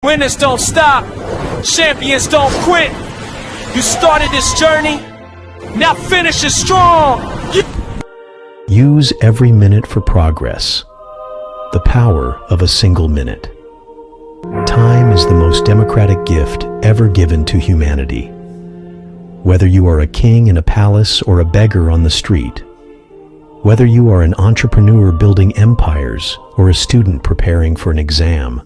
Winners don't stop, champions don't quit. You started this journey, now finish it strong. Use every minute for progress. The power of a single minute. Time is the most democratic gift ever given to humanity. Whether you are a king in a palace or a beggar on the street, whether you are an entrepreneur building empires or a student preparing for an exam,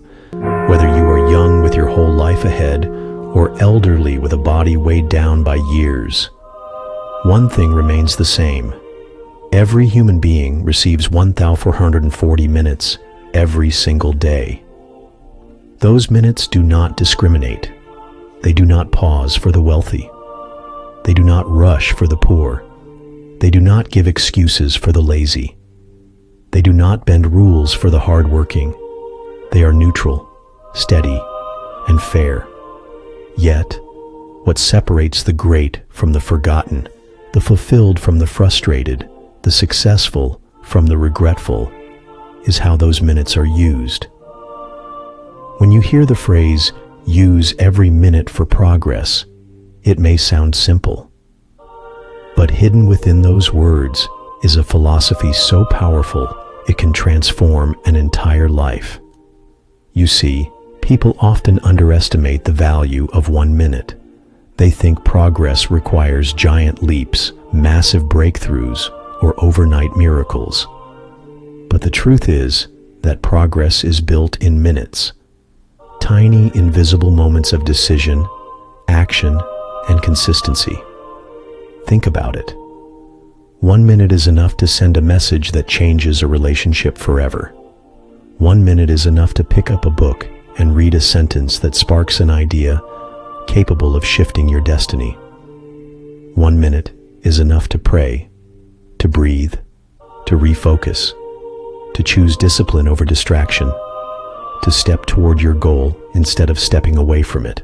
whether you are young with your whole life ahead or elderly with a body weighed down by years, one thing remains the same. Every human being receives 1,440 minutes every single day. Those minutes do not discriminate. They do not pause for the wealthy. They do not rush for the poor. They do not give excuses for the lazy. They do not bend rules for the hardworking. They are neutral, steady, and fair. Yet, what separates the great from the forgotten, the fulfilled from the frustrated, the successful from the regretful, is how those minutes are used. When you hear the phrase, "use every minute for progress," it may sound simple. But hidden within those words is a philosophy so powerful it can transform an entire life. You see, people often underestimate the value of 1 minute. They think progress requires giant leaps, massive breakthroughs, or overnight miracles. But the truth is that progress is built in minutes. Tiny, invisible moments of decision, action, and consistency. Think about it. 1 minute is enough to send a message that changes a relationship forever. 1 minute is enough to pick up a book and read a sentence that sparks an idea capable of shifting your destiny. 1 minute is enough to pray, to breathe, to refocus, to choose discipline over distraction, to step toward your goal instead of stepping away from it.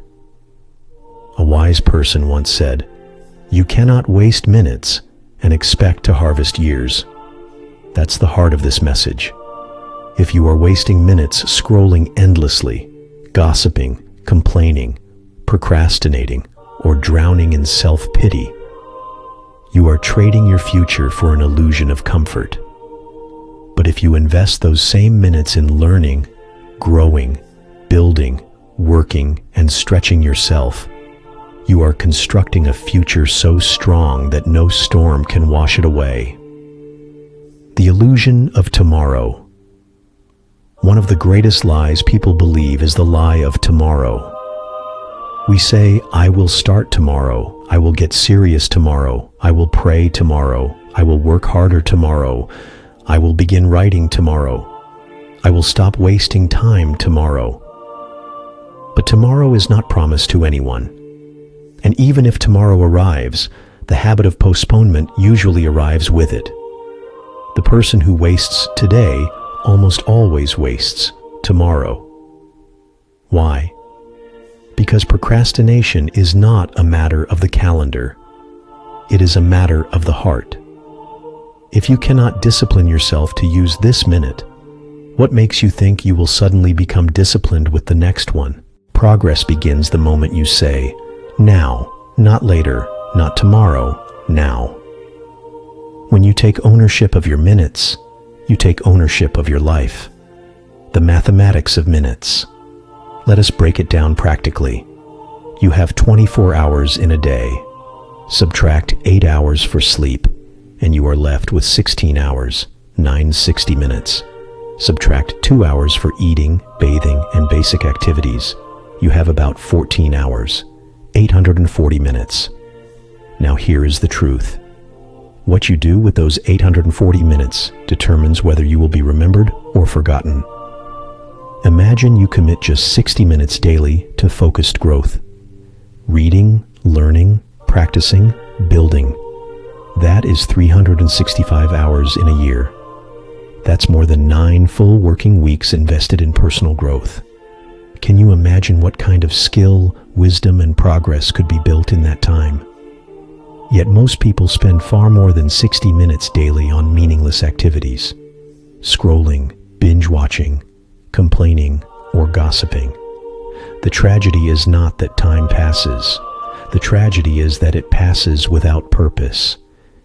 A wise person once said, "You cannot waste minutes and expect to harvest years." That's the heart of this message. If you are wasting minutes scrolling endlessly, gossiping, complaining, procrastinating, or drowning in self-pity, you are trading your future for an illusion of comfort. But if you invest those same minutes in learning, growing, building, working, and stretching yourself, you are constructing a future so strong that no storm can wash it away. The illusion of tomorrow. One of the greatest lies people believe is the lie of tomorrow. We say, "I will start tomorrow, I will get serious tomorrow, I will pray tomorrow, I will work harder tomorrow, I will begin writing tomorrow, I will stop wasting time tomorrow." But tomorrow is not promised to anyone. And even if tomorrow arrives, the habit of postponement usually arrives with it. The person who wastes today almost always wastes tomorrow. Why? Because procrastination is not a matter of the calendar. It is a matter of the heart. If you cannot discipline yourself to use this minute, what makes you think you will suddenly become disciplined with the next one? Progress begins the moment you say, "Now, not later, not tomorrow, now." When you take ownership of your minutes, you take ownership of your life. The mathematics of minutes. Let us break it down practically. You have 24 hours in a day. Subtract 8 hours for sleep, and you are left with 16 hours, 960 minutes. Subtract 2 hours for eating, bathing, and basic activities. You have about 14 hours, 840 minutes. Now here is the truth. What you do with those 840 minutes determines whether you will be remembered or forgotten. Imagine you commit just 60 minutes daily to focused growth. Reading, learning, practicing, building. That is 365 hours in a year. That's more than 9 full working weeks invested in personal growth. Can you imagine what kind of skill, wisdom, and progress could be built in that time? Yet most people spend far more than 60 minutes daily on meaningless activities. Scrolling, binge watching, complaining, or gossiping. The tragedy is not that time passes. The tragedy is that it passes without purpose.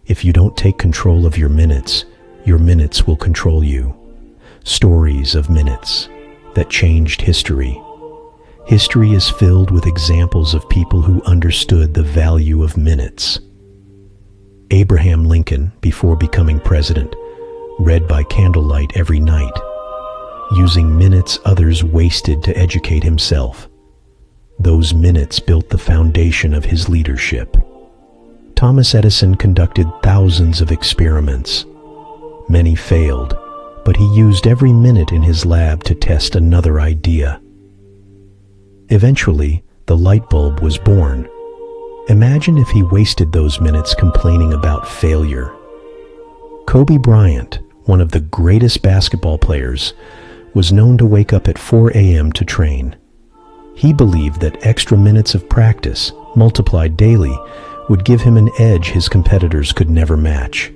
If you don't take control of your minutes will control you. Stories of minutes that changed history. History is filled with examples of people who understood the value of minutes. Abraham Lincoln, before becoming president, read by candlelight every night, using minutes others wasted to educate himself. Those minutes built the foundation of his leadership. Thomas Edison conducted thousands of experiments. Many failed, but he used every minute in his lab to test another idea. Eventually, the light bulb was born. Imagine if he wasted those minutes complaining about failure. Kobe Bryant, one of the greatest basketball players, was known to wake up at 4 a.m. to train. He believed that extra minutes of practice, multiplied daily, would give him an edge his competitors could never match.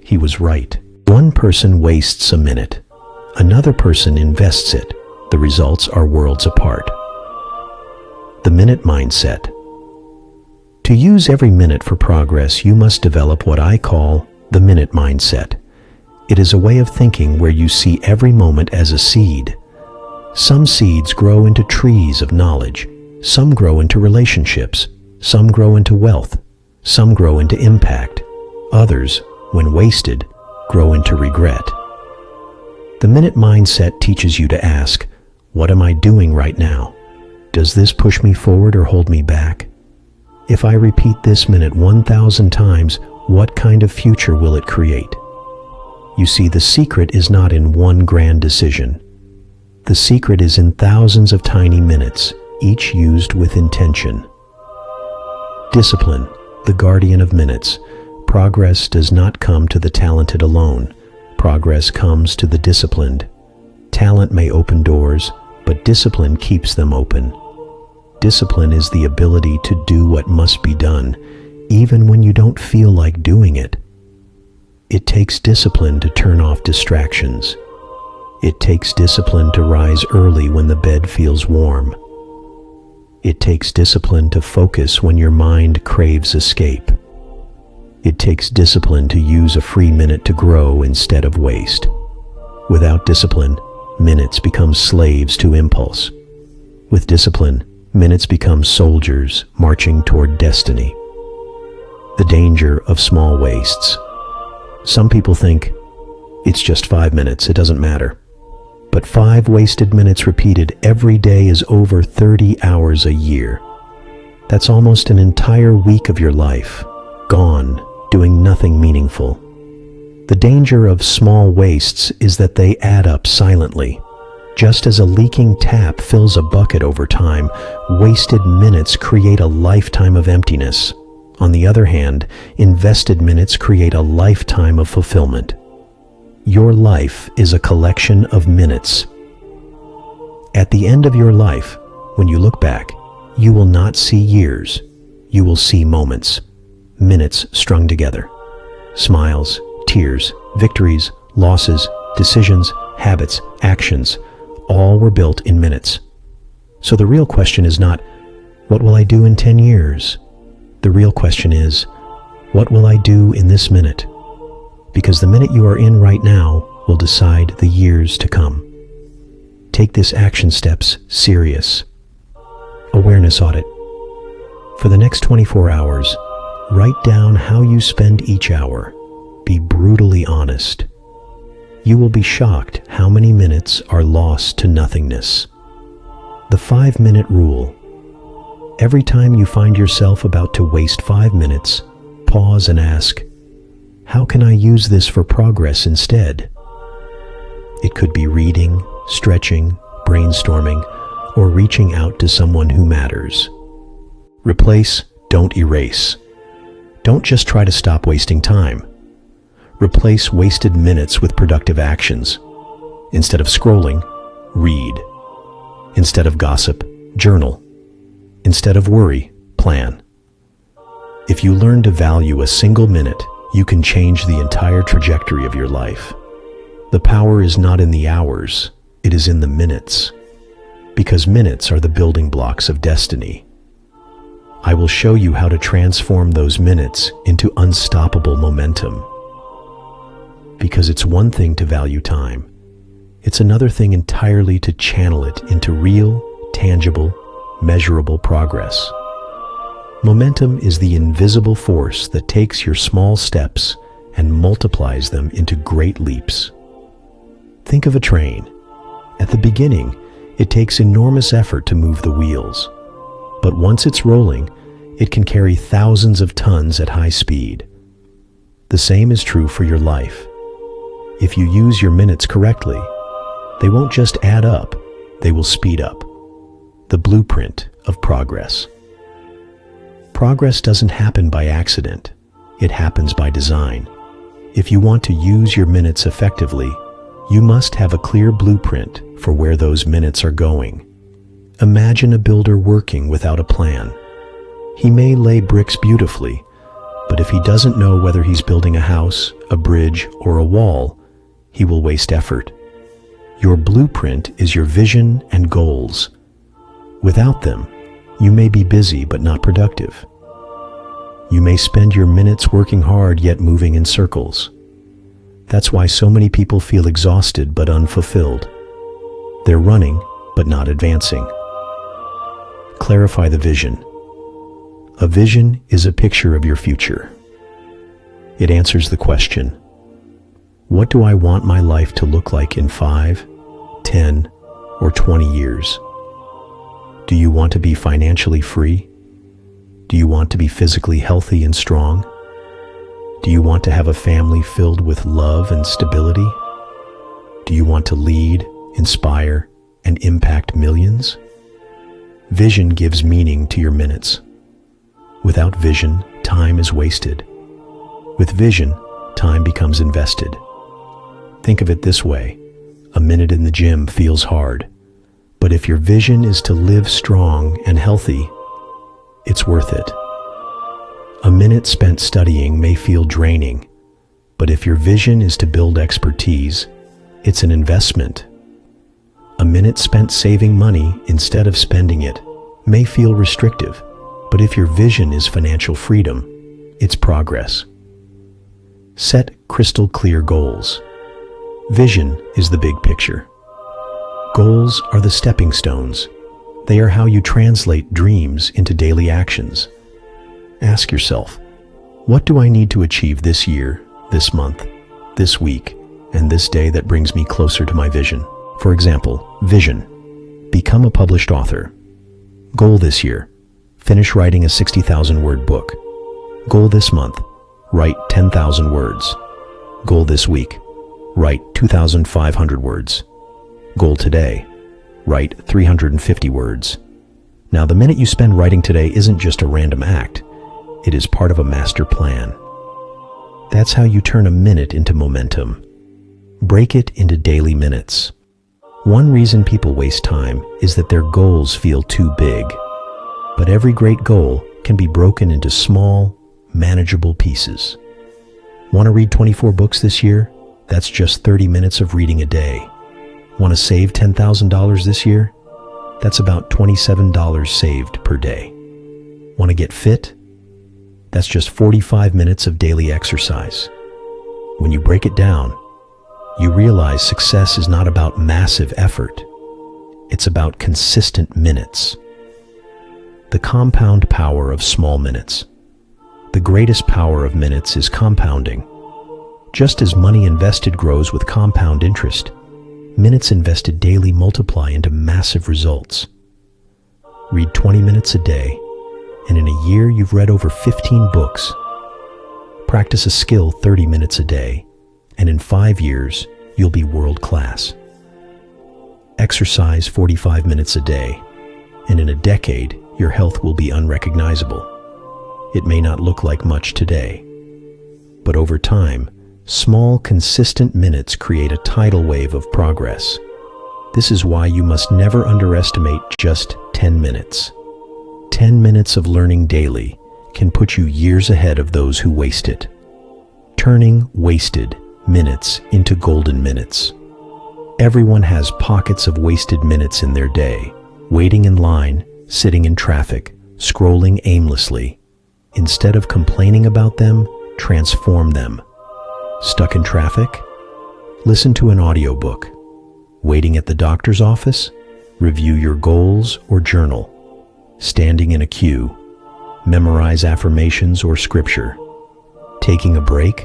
He was right. One person wastes a minute. Another person invests it. The results are worlds apart. The minute mindset. To use every minute for progress, you must develop what I call the minute mindset. It is a way of thinking where you see every moment as a seed. Some seeds grow into trees of knowledge. Some grow into relationships. Some grow into wealth. Some grow into impact. Others, when wasted, grow into regret. The minute mindset teaches you to ask, what am I doing right now? Does this push me forward or hold me back? If I repeat this minute 1,000 times, what kind of future will it create? You see, the secret is not in one grand decision. The secret is in thousands of tiny minutes, each used with intention. Discipline, the guardian of minutes. Progress does not come to the talented alone. Progress comes to the disciplined. Talent may open doors, but discipline keeps them open. Discipline is the ability to do what must be done, even when you don't feel like doing it. It takes discipline to turn off distractions. It takes discipline to rise early when the bed feels warm. It takes discipline to focus when your mind craves escape. It takes discipline to use a free minute to grow instead of waste. Without discipline, minutes become slaves to impulse. With discipline, minutes become soldiers marching toward destiny. The danger of small wastes. Some people think, it's just 5 minutes, it doesn't matter. But 5 wasted minutes repeated every day is over 30 hours a year. That's almost an entire week of your life, gone, doing nothing meaningful. The danger of small wastes is that they add up silently. Just as a leaking tap fills a bucket over time, wasted minutes create a lifetime of emptiness. On the other hand, invested minutes create a lifetime of fulfillment. Your life is a collection of minutes. At the end of your life, when you look back, you will not see years. You will see moments. Minutes strung together. Smiles, tears, victories, losses, decisions, habits, actions, all were built in minutes. So the real question is not, what will I do in 10 years? The real question is, what will I do in this minute? Because the minute you are in right now will decide the years to come. Take this action steps serious. Awareness audit. For the next 24 hours, write down how you spend each hour. Be brutally honest. You will be shocked how many minutes are lost to nothingness. The 5-minute rule. Every time you find yourself about to waste 5 minutes, pause and ask, how can I use this for progress instead? It could be reading, stretching, brainstorming, or reaching out to someone who matters. Replace, don't erase. Don't just try to stop wasting time. Replace wasted minutes with productive actions. Instead of scrolling, read. Instead of gossip, journal. Instead of worry, plan. If you learn to value a single minute, you can change the entire trajectory of your life. The power is not in the hours, it is in the minutes. because minutes are the building blocks of destiny. I will show you how to transform those minutes into unstoppable momentum. Because it's one thing to value time. It's another thing entirely to channel it into real, tangible, measurable progress. Momentum is the invisible force that takes your small steps and multiplies them into great leaps. Think of a train. At the beginning, it takes enormous effort to move the wheels. But once it's rolling, it can carry thousands of tons at high speed. The same is true for your life. If you use your minutes correctly, they won't just add up, they will speed up. The blueprint of progress. Progress doesn't happen by accident. It happens by design. If you want to use your minutes effectively, you must have a clear blueprint for where those minutes are going. Imagine a builder working without a plan. He may lay bricks beautifully, but if he doesn't know whether he's building a house, a bridge, or a wall, he will waste effort. Your blueprint is your vision and goals. Without them, you may be busy but not productive. You may spend your minutes working hard yet moving in circles. That's why so many people feel exhausted but unfulfilled. They're running but not advancing. Clarify the vision. A vision is a picture of your future. It answers the question, what do I want my life to look like in 5, 10, or 20 years? Do you want to be financially free? Do you want to be physically healthy and strong? Do you want to have a family filled with love and stability? Do you want to lead, inspire, and impact millions? Vision gives meaning to your minutes. Without vision, time is wasted. With vision, time becomes invested. Think of it this way. A minute in the gym feels hard, but if your vision is to live strong and healthy, it's worth it. A minute spent studying may feel draining, but if your vision is to build expertise, it's an investment. A minute spent saving money instead of spending it may feel restrictive, but if your vision is financial freedom, it's progress. Set crystal clear goals. Vision is the big picture. Goals are the stepping stones. They are how you translate dreams into daily actions. Ask yourself, what do I need to achieve this year, this month, this week, and this day that brings me closer to my vision? For example, vision. Become a published author. Goal this year. Finish writing a 60,000-word book. Goal this month. Write 10,000 words. Goal this week. Write 2,500 words. Goal today. Write 350 words. Now, the minute you spend writing today isn't just a random act. It is part of a master plan. That's how you turn a minute into momentum. Break it into daily minutes. One reason people waste time is that their goals feel too big. But every great goal can be broken into small, manageable pieces. Want to read 24 books this year? That's just 30 minutes of reading a day. Want to save $10,000 this year? That's about $27 saved per day. Want to get fit? That's just 45 minutes of daily exercise. When you break it down, you realize success is not about massive effort. It's about consistent minutes. The compound power of small minutes. The greatest power of minutes is compounding. Just as money invested grows with compound interest, minutes invested daily multiply into massive results. Read 20 minutes a day, and in a year you've read over 15 books. Practice a skill 30 minutes a day, and in 5 years, you'll be world class. Exercise 45 minutes a day, and in a decade, your health will be unrecognizable. It may not look like much today, but over time, small, consistent minutes create a tidal wave of progress. This is why you must never underestimate just 10 minutes. 10 minutes of learning daily can put you years ahead of those who waste it. Turning wasted minutes into golden minutes. Everyone has pockets of wasted minutes in their day, waiting in line, sitting in traffic, scrolling aimlessly. Instead of complaining about them, transform them. Stuck in traffic? Listen to an audiobook. Waiting at the doctor's office? Review your goals or journal. Standing in a queue? Memorize affirmations or scripture. Taking a break?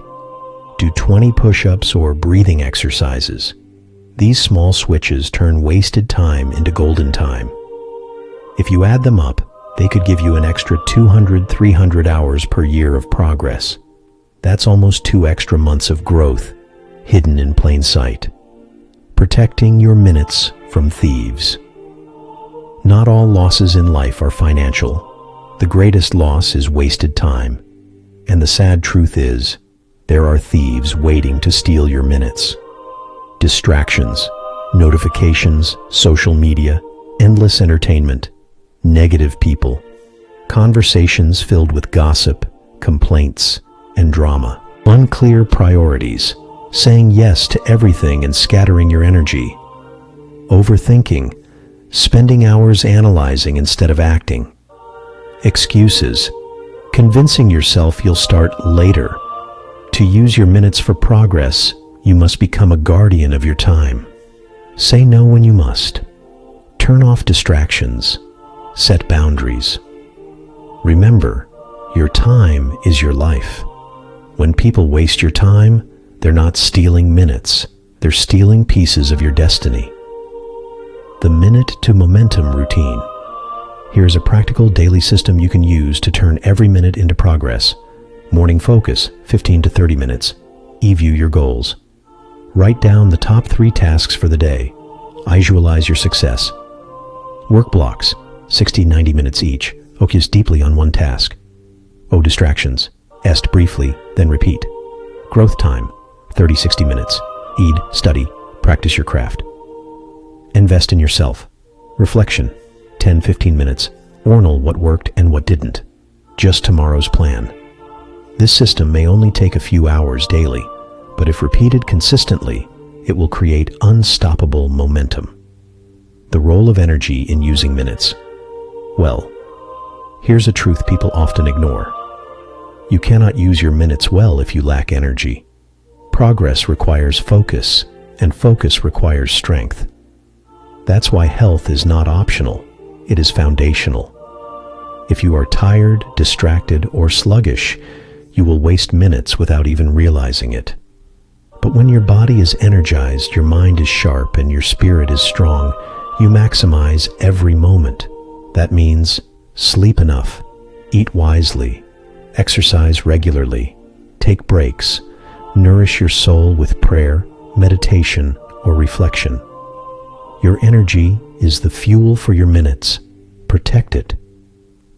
Do 20 push-ups or breathing exercises. These small switches turn wasted time into golden time. If you add them up, they could give you an extra 200-300 hours per year of progress. That's almost 2 extra months of growth, hidden in plain sight. Protecting your minutes from thieves. Not all losses in life are financial. The greatest loss is wasted time. And the sad truth is, there are thieves waiting to steal your minutes. Distractions, notifications, social media, endless entertainment, negative people, conversations filled with gossip, complaints, and drama, unclear priorities, saying yes to everything and scattering your energy, overthinking, spending hours analyzing instead of acting, excuses, convincing yourself you'll start later. To use your minutes for progress, you must become a guardian of your time. Say no when you must. Turn off distractions. Set boundaries. Remember, your time is your life. When people waste your time, they're not stealing minutes. They're stealing pieces of your destiny. The minute to momentum routine. Here's a practical daily system you can use to turn every minute into progress. Morning focus, 15 to 30 minutes. E-view your goals. Write down the top 3 tasks for the day. Visualize your success. Work blocks, 60-90 minutes each. Focus deeply on one task. O distractions. Est briefly, then repeat. Growth time, 30-60 minutes. Eat, study, practice your craft. Invest in yourself. Reflection, 10-15 minutes. Journal what worked and what didn't. Just tomorrow's plan. This system may only take a few hours daily, but if repeated consistently, it will create unstoppable momentum. The role of energy in using minutes. Well, here's a truth people often ignore. You cannot use your minutes well if you lack energy. Progress requires focus, and focus requires strength. That's why health is not optional, it is foundational. If you are tired, distracted, or sluggish, you will waste minutes without even realizing it. But when your body is energized, your mind is sharp, and your spirit is strong, you maximize every moment. That means sleep enough, eat wisely, exercise regularly, take breaks, nourish your soul with prayer, meditation, or reflection. Your energy is the fuel for your minutes. Protect it.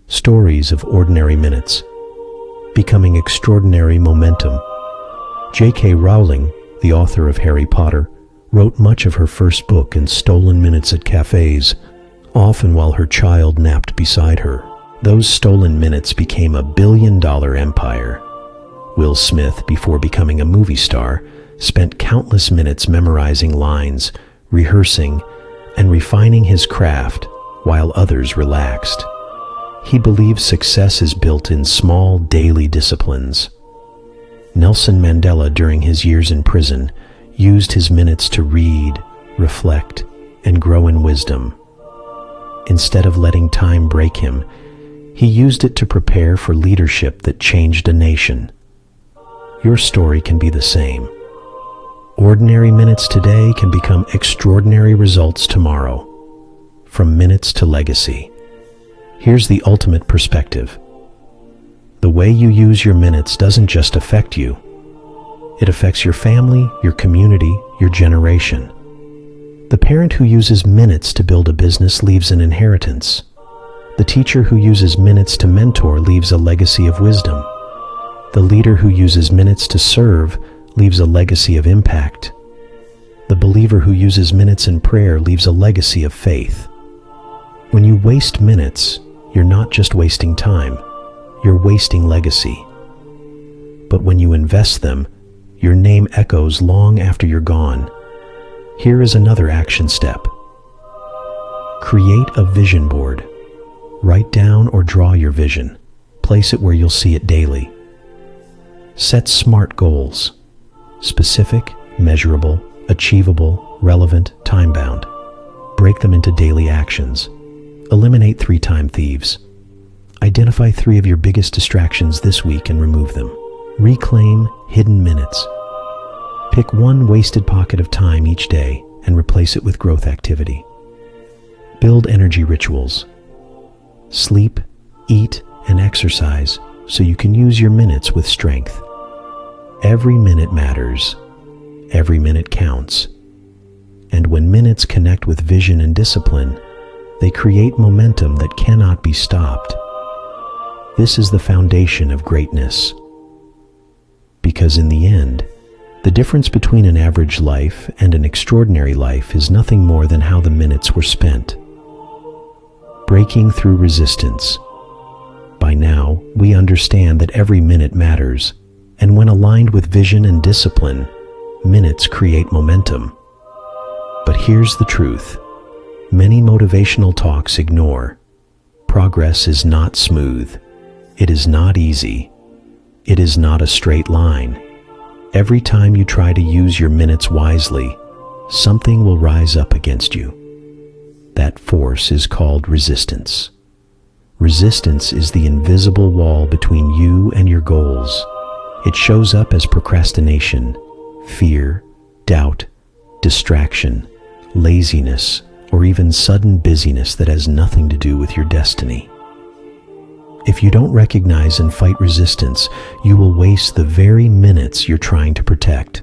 Stories of ordinary minutes. Becoming extraordinary momentum. J.K. Rowling, the author of Harry Potter, wrote much of her first book in stolen minutes at cafes, often while her child napped beside her. Those stolen minutes became a billion-dollar empire. Will Smith, before becoming a movie star, spent countless minutes memorizing lines, rehearsing, and refining his craft while others relaxed. He believed success is built in small daily disciplines. Nelson Mandela, during his years in prison, used his minutes to read, reflect, and grow in wisdom. Instead of letting time break him, he used it to prepare for leadership that changed a nation. Your story can be the same. Ordinary minutes today can become extraordinary results tomorrow. From minutes to legacy. Here's the ultimate perspective. The way you use your minutes doesn't just affect you. It affects your family, your community, your generation. The parent who uses minutes to build a business leaves an inheritance. The teacher who uses minutes to mentor leaves a legacy of wisdom. The leader who uses minutes to serve leaves a legacy of impact. The believer who uses minutes in prayer leaves a legacy of faith. When you waste minutes, you're not just wasting time, you're wasting legacy. But when you invest them, your name echoes long after you're gone. Here is another action step. Create a vision board. Write down or draw your vision. Place it where you'll see it daily. Set SMART goals. Specific, measurable, achievable, relevant, time-bound. Break them into daily actions. Eliminate 3 time thieves. Identify 3 of your biggest distractions this week and remove them. Reclaim hidden minutes. Pick 1 wasted pocket of time each day and replace it with growth activity. Build energy rituals. Sleep, eat, and exercise so you can use your minutes with strength. Every minute matters. Every minute counts. And when minutes connect with vision and discipline, they create momentum that cannot be stopped. This is the foundation of greatness. Because in the end, the difference between an average life and an extraordinary life is nothing more than how the minutes were spent. Breaking through resistance. By now, we understand that every minute matters, and when aligned with vision and discipline, minutes create momentum. But here's the truth. Many motivational talks ignore. Progress is not smooth. It is not easy. It is not a straight line. Every time you try to use your minutes wisely, something will rise up against you. That force is called resistance. Resistance is the invisible wall between you and your goals. It shows up as procrastination, fear, doubt, distraction, laziness, or even sudden busyness that has nothing to do with your destiny. If you don't recognize and fight resistance, you will waste the very minutes you're trying to protect.